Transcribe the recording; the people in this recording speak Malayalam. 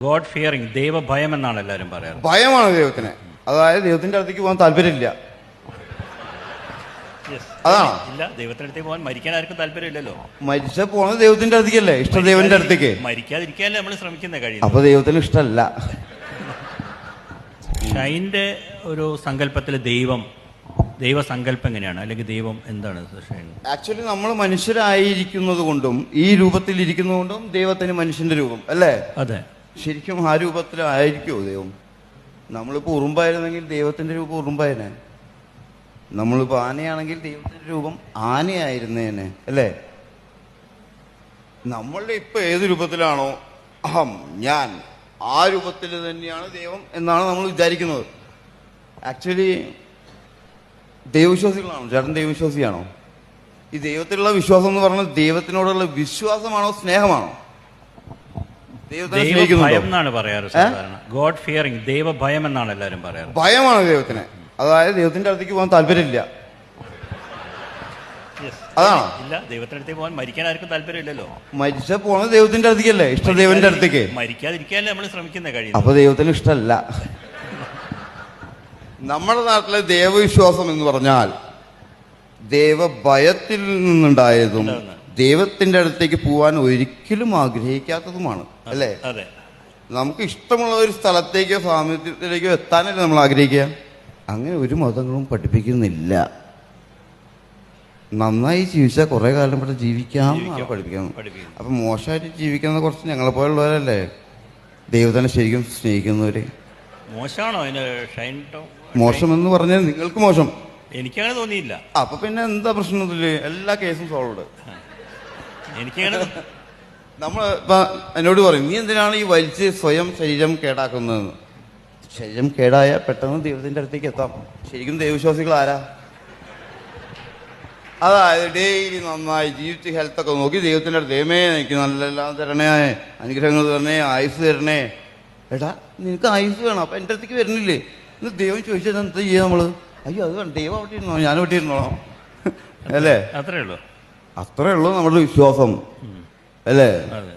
ഗോഡ് ഫിയറിംഗ്, ദൈവഭയം എന്നാണ് എല്ലാവരും പറയാറ്. ഭയമാണ് ദൈവത്തിന്. അതായത് ദൈവത്തിന്റെ അടുത്തേക്ക് പോകാൻ താല്പര്യമില്ല. അതാണോ? ഇല്ല, ദൈവത്തിന്റെ അടുത്തേക്ക് പോകാൻ മരിക്കാൻ ആർക്കും താല്പര്യമില്ലല്ലോ. മരിച്ച പോകുന്നത് ദൈവത്തിന്റെ അടുത്തേക്കല്ലേ, ഇഷ്ടദൈവന്റെ അടുത്തേക്ക്. മരിക്കാതിരിക്കാനല്ലേ നമ്മൾ ശ്രമിക്കുന്ന കഴിയും. അപ്പൊ ദൈവത്തിന് ഇഷ്ടമല്ല. ഷൈൻ്റെ ഒരു സങ്കല്പത്തിൽ ദൈവസങ്കല്പം എങ്ങനെയാണ്, അല്ലെങ്കിൽ ദൈവം എന്താണ് ഷൈൻ? ആക്ച്വലി നമ്മൾ മനുഷ്യരായിരിക്കുന്നത് കൊണ്ടും ഈ രൂപത്തിൽ ഇരിക്കുന്നത് കൊണ്ടും ദൈവത്തിന് മനുഷ്യന്റെ രൂപം അല്ലേ? അതെ. ശരിക്കും ആ രൂപത്തിലായിരിക്കുമോ ദൈവം? നമ്മളിപ്പോ ഉറുമ്പായിരുന്നെങ്കിൽ ദൈവത്തിന്റെ രൂപം ഉറുമ്പായനെ. നമ്മളിപ്പോ ആനയാണെങ്കിൽ ദൈവത്തിന്റെ രൂപം ആനയായിരുന്നേനെ അല്ലേ? നമ്മളുടെ ഇപ്പൊ ഏത് രൂപത്തിലാണോ അഹം ഞാൻ, ആ രൂപത്തിൽ തന്നെയാണ് ദൈവം എന്നാണ് നമ്മൾ വിചാരിക്കുന്നത്. ആക്ച്വലി ദൈവവിശ്വാസികളാണോ ചേട്ടൻ? ദൈവവിശ്വാസിയാണോ? ഈ ദൈവത്തിലുള്ള വിശ്വാസം എന്ന് പറഞ്ഞാൽ ദൈവത്തിനോടുള്ള വിശ്വാസമാണോ സ്നേഹമാണോ? ദൈവഭയം എന്നാണ് പറയാറ് സാധാരണ. ഗോഡ് ഫിയറിംഗ്, ദൈവഭയം എന്നാണ് എല്ലാവരും പറയാറ്. ഭയമാണ് ദൈവത്തിന്. അതായത് ദൈവത്തിന്റെ അടുത്തേക്ക് പോകാൻ താല്പര്യമില്ല. അതാണോ? ഇല്ല, ദൈവത്തിന്റെ അടുത്തേക്ക് പോകാൻ മരിക്കാൻ ആർക്കും താല്പര്യമില്ലല്ലോ. മരിച്ച പോകുന്നത് ദൈവത്തിന്റെ അടുത്തേക്കല്ലേ, ഇഷ്ടദൈവന്റെ അടുത്തേക്ക്. മരിക്കാതിരിക്കാനല്ലേ നമ്മൾ ശ്രമിക്കുന്ന കഴിയും. അപ്പൊ ദൈവത്തിന് ഇഷ്ടമല്ല. നമ്മുടെ നാട്ടിലെ ദൈവവിശ്വാസം എന്ന് പറഞ്ഞാൽ ദൈവഭയത്തിൽ നിന്നുണ്ടായതും ദൈവത്തിന്റെ അടുത്തേക്ക് പോവാൻ ഒരിക്കലും ആഗ്രഹിക്കാത്തതുമാണ് അല്ലേ? അതെ. നമുക്ക് ഇഷ്ടമുള്ള ഒരു സ്ഥലത്തേക്കോ സാമീപ്യത്തിലേക്കോ എത്താനല്ലേ നമ്മൾ ആഗ്രഹിക്കുക. അങ്ങനെ ഒരു മതങ്ങളും പഠിപ്പിക്കുന്നില്ല. നന്നായി ജീവിച്ചാൽ കുറെ കാലം ഇവിടെ ജീവിക്കാം പഠിപ്പിക്കണം. അപ്പൊ മോശമായിട്ട് ജീവിക്കുന്ന കുറച്ച് ഞങ്ങളെ പോലുള്ളവരല്ലേ ദൈവത്തിനെ ശരിക്കും സ്നേഹിക്കുന്നവര്. മോശമാണോ ഷൈൻ? മോശമെന്ന് പറഞ്ഞാൽ നിങ്ങൾക്ക് മോശം. എനിക്കങ്ങനെ തോന്നിയില്ല. അപ്പൊ പിന്നെ എന്താ പ്രശ്നത്തില് എല്ലാ കേസും സോൾവ്. എനിക്കങ്ങനെ നമ്മൾ ഇപ്പൊ എന്നോട് പറയും, നീ എന്തിനാണ് ഈ വലിച്ച് സ്വയം ശരീരം കേടാക്കുന്നതെന്ന്. ശരീരം കേടായ പെട്ടെന്ന് ദൈവത്തിന്റെ അടുത്തേക്ക് എത്താം. ശരിക്കും ദൈവവിശ്വാസികൾ ആരാ? അതായത് ഡെയിലി നന്നായി ജീവിച്ച് ഹെൽത്തൊക്കെ നോക്കി ദൈവത്തിന്റെ അടുത്ത്, ദൈവമേ എനിക്ക് നല്ലെല്ലാം തരണേ, അനുഗ്രഹങ്ങൾ തരണേ, ആയുസ് തരണേ. എടാ നിനക്ക് ആയുസ് വേണം, അപ്പൊ എന്റെ അടുത്തേക്ക് വരുന്നില്ലേ എന്ന് ദൈവം ചോദിച്ചാൽ എന്താ ചെയ്യാ നമ്മള്? അയ്യോ അത് വേണം, ദൈവം അവിടെ ഇരുന്നോ, ഞാൻ അവിടെ ഇരുന്നോളാം അല്ലേ? അത്രേ ഉള്ളൂ. അത്രേ ഉള്ളൂ നമ്മുടെ വിശ്വാസം അല്ലേ? അതെ.